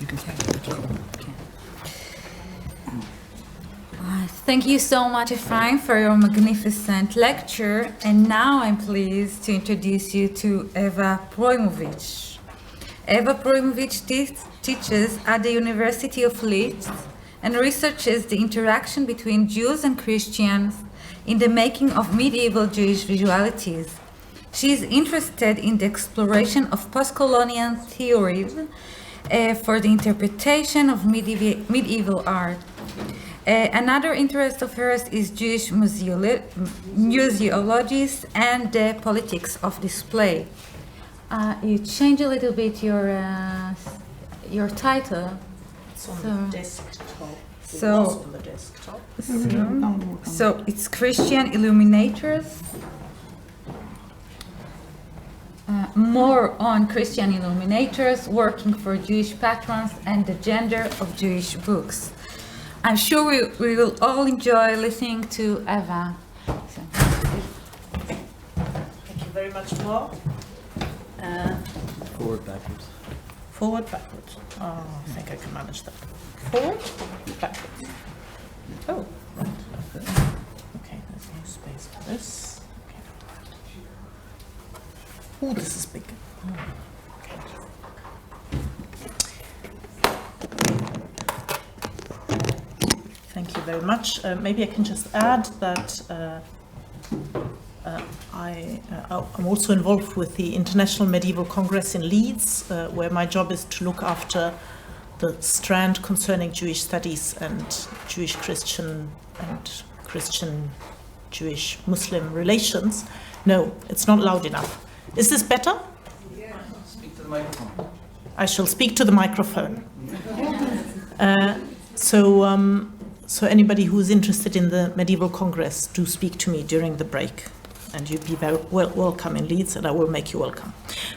You can start. Okay. Thank you so much, Ephraim, for your magnificent lecture. And now I'm pleased to introduce you to Eva Frojmovic. Eva Frojmovic teaches at the University of Leeds and researches the interaction between Jews and Christians in the making of medieval Jewish visualities. She is interested in the exploration of post-colonial theories for the interpretation of medieval art. Another interest of hers is Jewish museologies and the politics of display. You change a little bit your title. It's on the desktop. So, on the desktop. So it's Christian Illuminators. More on Christian Illuminators working for Jewish patrons and the gender of Jewish books. I'm sure we will all enjoy listening to Eva. Thank you very much, Paul. Forward, backwards. Forward, backwards. Oh, I think I can manage that. Forward, backwards. Oh, right. Okay, there's no space for this. Okay. Oh, this is big. Oh, okay. Thank you very much. Maybe I can just add that I'm also involved with the International Medieval Congress in Leeds, where my job is to look after the strand concerning Jewish studies and Jewish Christian and Christian Jewish Muslim relations. No, it's not loud enough. Is this better? Yeah. Speak to the microphone. I shall speak to the microphone. So anybody who is interested in the Medieval Congress, do speak to me during the break. And you'd be very welcome in Leeds, and I will make you welcome.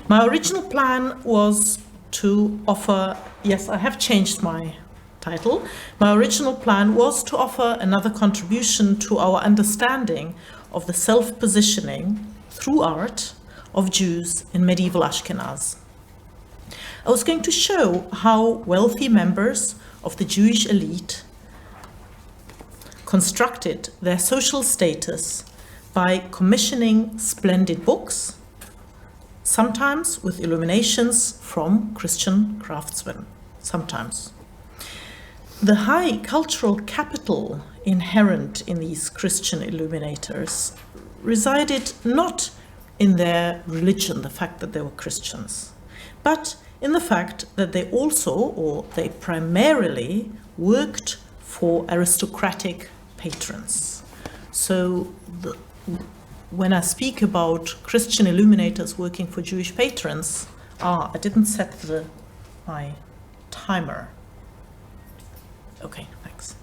My original plan was to offer, yes, I have changed my title. My original plan was to offer another contribution to our understanding of the self-positioning through art of Jews in medieval Ashkenaz. I was going to show how wealthy members of the Jewish elite constructed their social status by commissioning splendid books, sometimes with illuminations from Christian craftsmen, sometimes. The high cultural capital inherent in these Christian illuminators resided not in their religion, the fact that they were Christians, but in the fact that they also, or they primarily, worked for aristocratic patrons. So when I speak about Christian illuminators working for Jewish patrons, I didn't set my timer. Okay, thanks.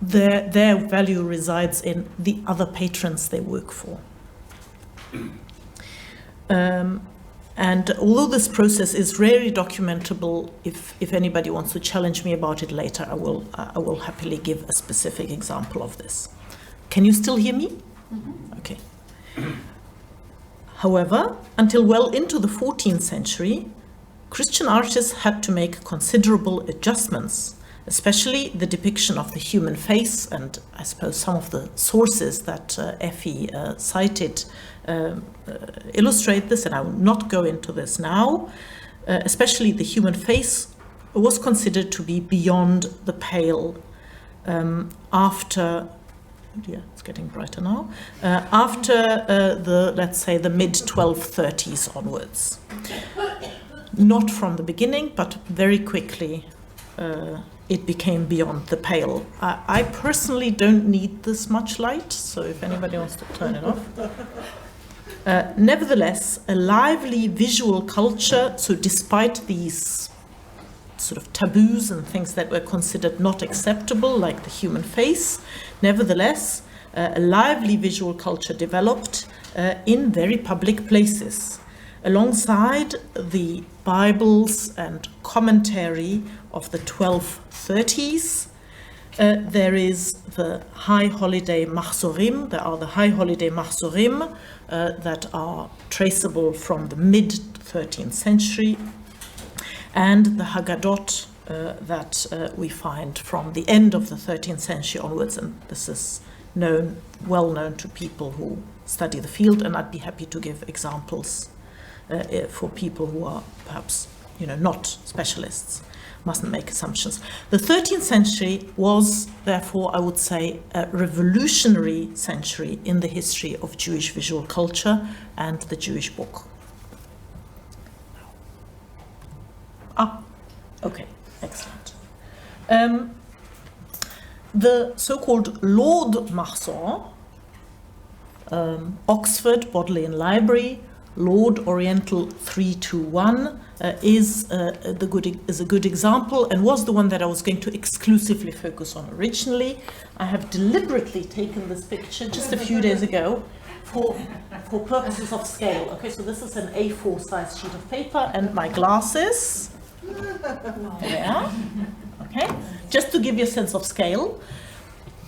Their value resides in the other patrons they work for. And although this process is rarely documentable, if anybody wants to challenge me about it later, I will happily give a specific example of this. Can you still hear me? Mm-hmm. Okay. However, until well into the 14th century, Christian artists had to make considerable adjustments, especially the depiction of the human face, and I suppose some of the sources that Effie cited illustrate this, and I will not go into this now. Especially the human face was considered to be beyond the pale after, yeah, it's getting brighter now, after let's say, the mid-1230s onwards. Not from the beginning, but very quickly it became beyond the pale. I personally don't need this much light, so if anybody wants to turn it off. Nevertheless, a lively visual culture, so despite these sort of taboos and things that were considered not acceptable, like the human face, nevertheless, a lively visual culture developed in very public places. Alongside the Bibles and commentary of the 1230s, there is the high holiday mahzorim. There are the high holiday mahzorim that are traceable from the mid-13th century. and the Haggadot that we find from the end of the 13th century onwards, and this is well known to people who study the field, and I'd be happy to give examples for people who are perhaps not specialists. Mustn't make assumptions. The 13th century was, therefore, I would say, a revolutionary century in the history of Jewish visual culture and the Jewish book. Okay, excellent. The so-called Lord Mahson, Oxford Bodleian Library, Lord Oriental 321, is a good example, and was the one that I was going to exclusively focus on originally. I have deliberately taken this picture just a few days ago for purposes of scale. Okay, so this is an A4 size sheet of paper and my glasses. There. Okay, just to give you a sense of scale.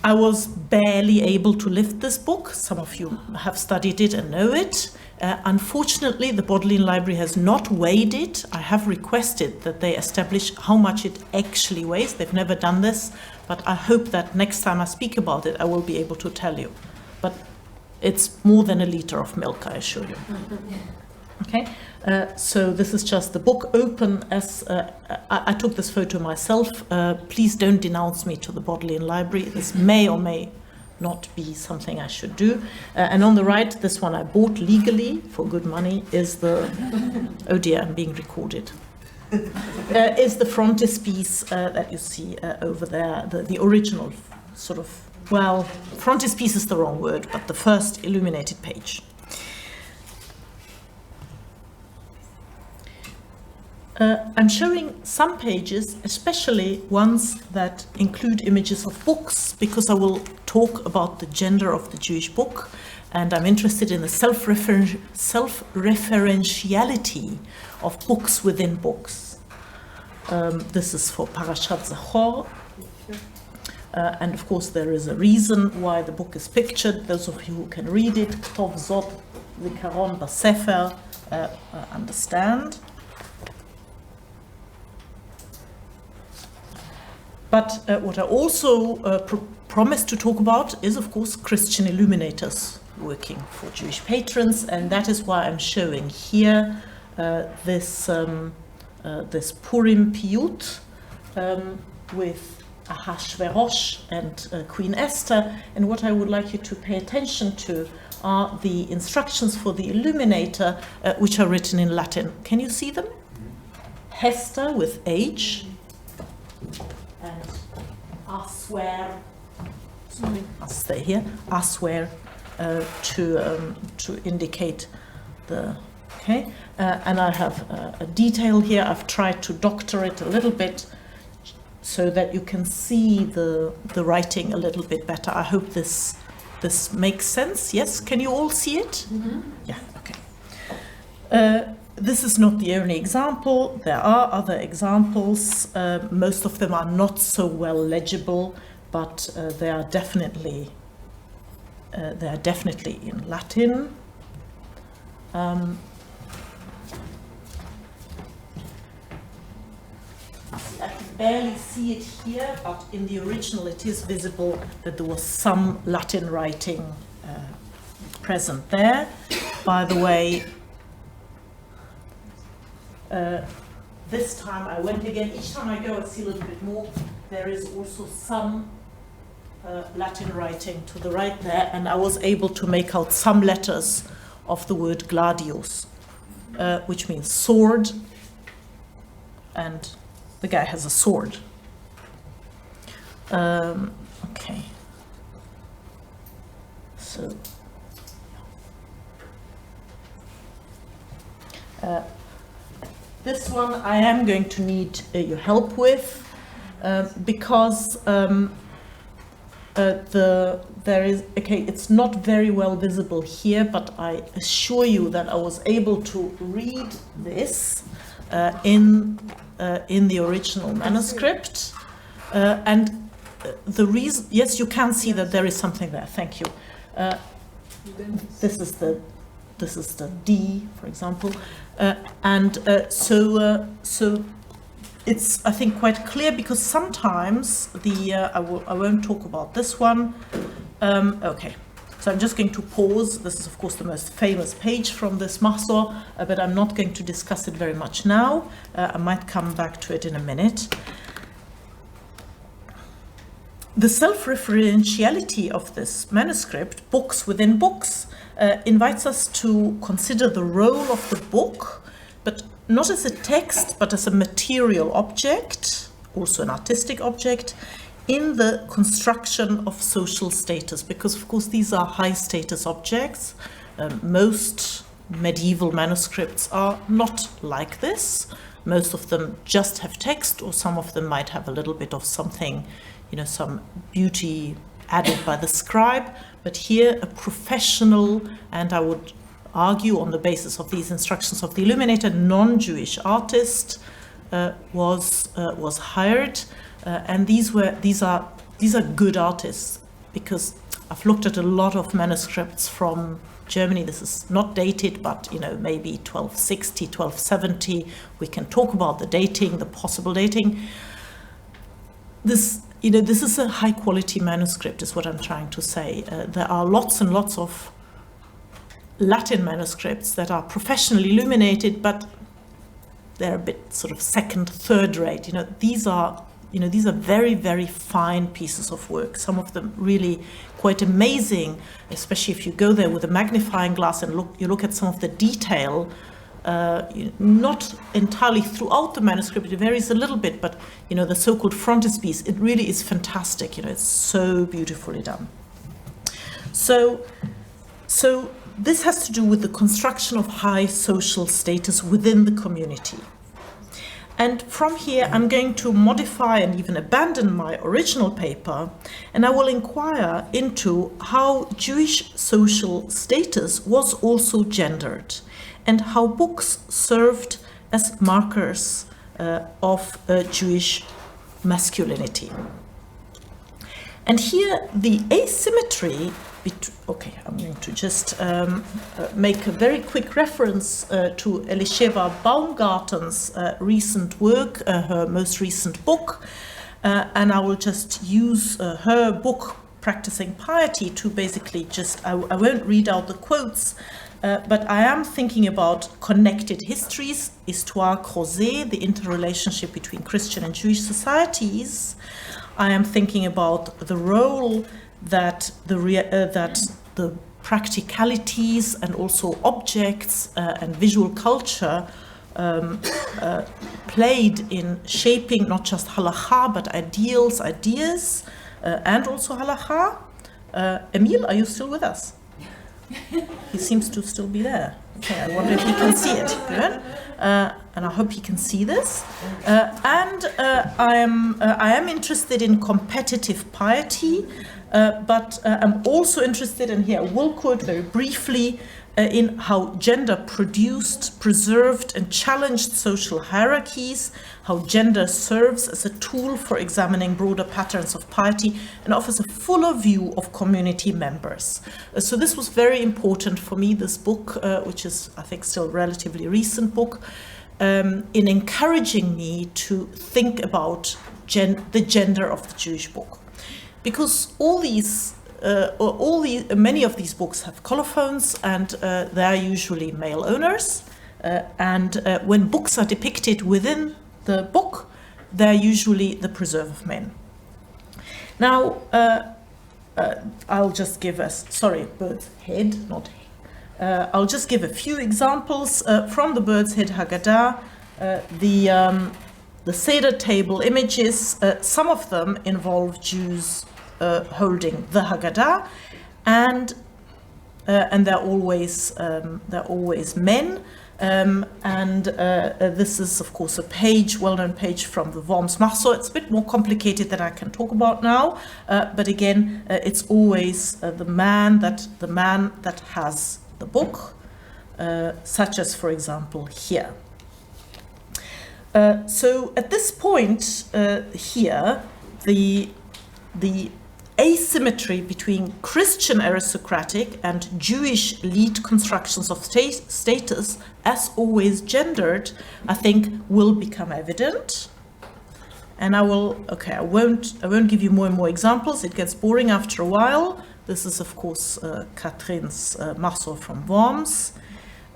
I was barely able to lift this book. Some of you have studied it and know it. Unfortunately, the Bodleian Library has not weighed it. I have requested that they establish how much it actually weighs. They've never done this, but I hope that next time I speak about it, I will be able to tell you. But it's more than a liter of milk, I assure you. Okay, so this is just the book open as I took this photo myself. Please don't denounce me to the Bodleian Library. This may or may not be something I should do. And on the right, this one I bought legally for good money is the, oh dear, I'm being recorded. Is the frontispiece that you see over there, the original sort of, well, frontispiece is the wrong word, but the first illuminated page. I'm showing some pages, especially ones that include images of books, because I will talk about the gender of the Jewish book, and I'm interested in the self-referentiality of books within books. This is for Parashat Zachor, and of course there is a reason why the book is pictured. Those of you who can read it, Ktov Zot Zikaron Basefer, understand. But what I also promised to talk about is, of course, Christian illuminators working for Jewish patrons, and that is why I'm showing here this Purim Piyut with Ahasuerus and Queen Esther. And what I would like you to pay attention to are the instructions for the illuminator, which are written in Latin. Can you see them? Hester with H. And Aswer, sorry, I'll stay here. Aswer to indicate the, okay. And I have a detail here. I've tried to doctor it a little bit so that you can see the writing a little bit better. I hope this makes sense. Yes, can you all see it? Mm-hmm. Yeah, okay. This is not the only example. There are other examples. Most of them are not so well legible, but they are definitely in Latin. I can barely see it here, but in the original it is visible that there was some Latin writing present there. By the way, this time I went again. Each time I go I see a little bit more. There is also some Latin writing to the right there, and I was able to make out some letters of the word gladius, which means sword, and the guy has a sword. Okay. So this one I am going to need your help with, because there is, okay, it's not very well visible here, but I assure you that I was able to read this in the original manuscript, and the reason, yes, you can see that there is something there. Thank you. This is the D, for example, and so it's, I think, quite clear, because sometimes I won't talk about this one. Okay, so I'm just going to pause. This is, of course, the most famous page from this mahzor, but I'm not going to discuss it very much now. I might come back to it in a minute. The self-referentiality of this manuscript, books within books, invites us to consider the role of the book, but not as a text, but as a material object, also an artistic object, in the construction of social status, because, of course, these are high-status objects. Most medieval manuscripts are not like this. Most of them just have text, or some of them might have a little bit of something, some beauty added by the scribe. But here, a professional, and I would argue on the basis of these instructions of the Illuminator, non-Jewish artist was hired, and these are good artists, because I've looked at a lot of manuscripts from Germany. This is not dated, but maybe 1260, 1270. We can talk about the dating, the possible dating. This is a high quality manuscript, is what I'm trying to say. There are lots and lots of Latin manuscripts that are professionally illuminated, but they're a bit sort of second, third rate. These are very, very fine pieces of work. Some of them really quite amazing, especially if you go there with a magnifying glass and you look at some of the detail. Not entirely throughout the manuscript, it varies a little bit, but the so-called frontispiece, it really is fantastic. It's so beautifully done. So this has to do with the construction of high social status within the community. And from here, I'm going to modify and even abandon my original paper, and I will inquire into how Jewish social status was also gendered, and how books served as markers of Jewish masculinity. And here, the asymmetry okay, I'm going to just make a very quick reference to Elisheva Baumgarten's recent work, her most recent book, and I will just use her book, Practicing Piety, to basically I won't read out the quotes, but I am thinking about connected histories, Histoire creusée, the interrelationship between Christian and Jewish societies. I am thinking about the role that the practicalities and also objects and visual culture played in shaping not just halakha, but ideals, ideas, and also halakha. Emil, are you still with us? He seems to still be there. Okay, I wonder if he can see it. Good. And I hope he can see this. And I am interested in competitive piety, but I'm also interested, and here I will quote very briefly, in how gender produced, preserved, and challenged social hierarchies, how gender serves as a tool for examining broader patterns of piety and offers a fuller view of community members. So this was very important for me, this book, which is, I think, still a relatively recent book, in encouraging me to think about the gender of the Jewish book. Because many of these books have colophones, and they are usually male owners. And when books are depicted within the book, they're usually the preserve of men. Now, I'll just give bird's head, not I'll just give a few examples from the Bird's Head Haggadah. The Seder table images, some of them involve Jews holding the Haggadah, and they're always men. This is, of course, a well-known page from the Worms Mahzor. It's a bit more complicated than I can talk about now, but again, it's always the man that has the book, such as, for example, here. So at this point here, the asymmetry between Christian aristocratic and Jewish elite constructions of status, as always gendered, I think will become evident. And I won't give you more and more examples. It gets boring after a while. This is, of course, Kathrin's Marceau from Worms.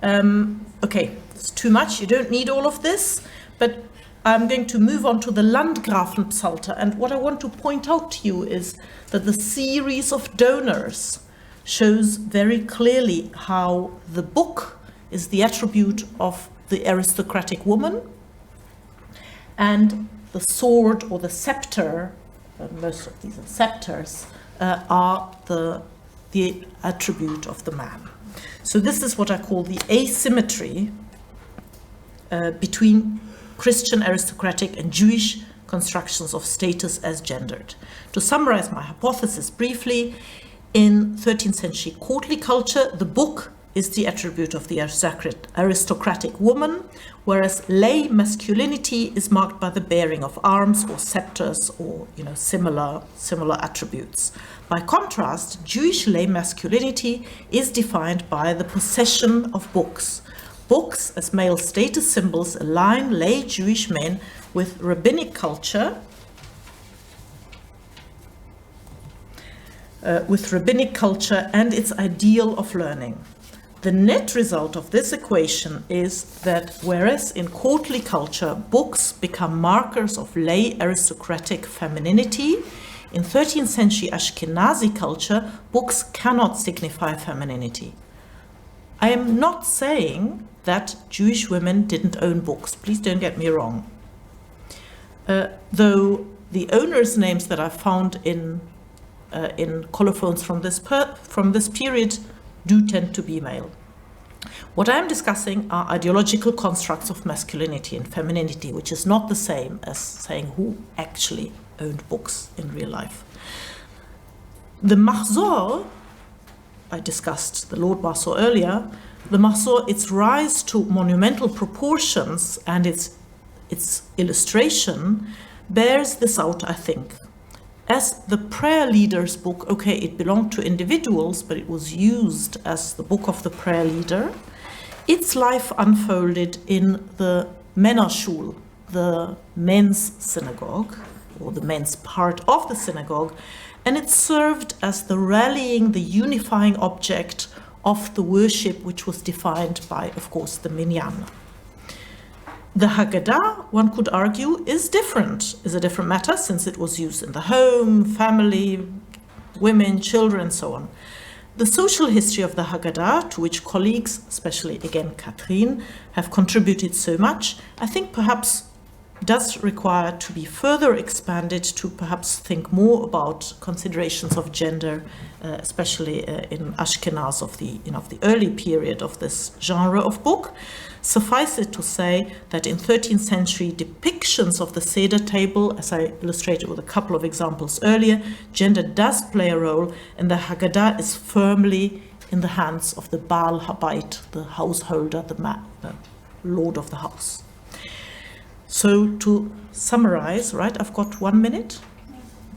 Okay, it's too much. You don't need all of this. But I'm going to move on to the Landgrafenpsalter. And what I want to point out to you is that the series of donors shows very clearly how the book is the attribute of the aristocratic woman, and the sword or the scepter, most of these are scepters, are the attribute of the man. So this is what I call the asymmetry between Christian aristocratic and Jewish constructions of status as gendered. To summarize my hypothesis briefly, in 13th century courtly culture, the book is the attribute of the aristocratic woman, whereas lay masculinity is marked by the bearing of arms or scepters or similar attributes. By contrast, Jewish lay masculinity is defined by the possession of books. Books as male status symbols align lay Jewish men with rabbinic culture, and its ideal of learning. The net result of this equation is that whereas in courtly culture books become markers of lay aristocratic femininity, in 13th century Ashkenazi culture books cannot signify femininity. I am not saying that Jewish women didn't own books, please don't get me wrong. Though the owners' names that I found in colophons from this period do tend to be male. What I am discussing are ideological constructs of masculinity and femininity, which is not the same as saying who actually owned books in real life. The Marceau, I discussed the Lord Marceau earlier, the Marceau, its rise to monumental proportions and its illustration bears this out, I think. As the prayer leader's book, okay, it belonged to individuals, but it was used as the book of the prayer leader. Its life unfolded in the Männerschule, the men's synagogue, or the men's part of the synagogue, and it served as the rallying, the unifying object of the worship, which was defined by, of course, the minyan. The Haggadah, one could argue, is a different matter, since it was used in the home, family, women, children, and so on. The social history of the Haggadah, to which colleagues, especially again Kathrin, have contributed so much, I think perhaps does require to be further expanded to perhaps think more about considerations of gender, especially in Ashkenaz of the early period of this genre of book. Suffice it to say that in 13th century depictions of the Seder table, as I illustrated with a couple of examples earlier, gender does play a role, and the Haggadah is firmly in the hands of the Baal Habayit, the householder, the lord of the house. So to summarize, right, I've got 1 minute.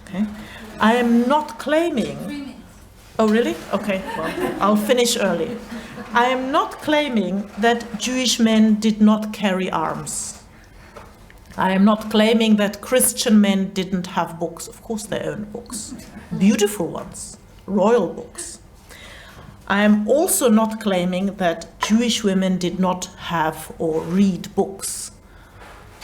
Okay. I am not claiming... 3 minutes. Oh, really? Okay, well, I'll finish early. I am not claiming that Jewish men did not carry arms. I am not claiming that Christian men didn't have books. Of course they owned books. Beautiful ones, royal books. I am also not claiming that Jewish women did not have or read books.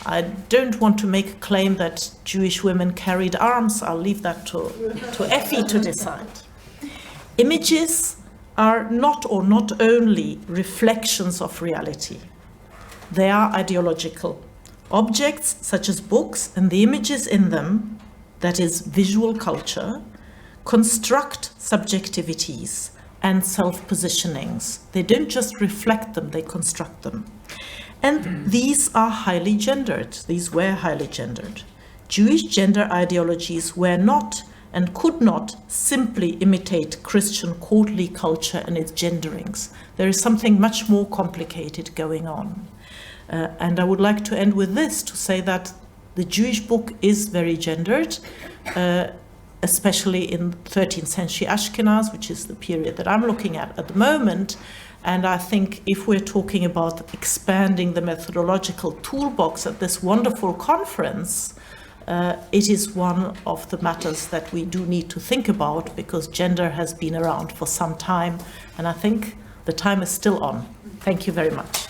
I don't want to make a claim that Jewish women carried arms. I'll leave that to Effie to decide. Images are not only reflections of reality. They are ideological. Objects such as books and the images in them, that is visual culture, construct subjectivities and self-positionings. They don't just reflect them, they construct them. And these are highly gendered. These were highly gendered. Jewish gender ideologies were not and could not simply imitate Christian courtly culture and its genderings. There is something much more complicated going on. And I would like to end with this, to say that the Jewish book is very gendered, especially in 13th century Ashkenaz, which is the period that I'm looking at the moment. And I think if we're talking about expanding the methodological toolbox at this wonderful conference, it is one of the matters that we do need to think about, because gender has been around for some time, and I think the time is still on. Thank you very much.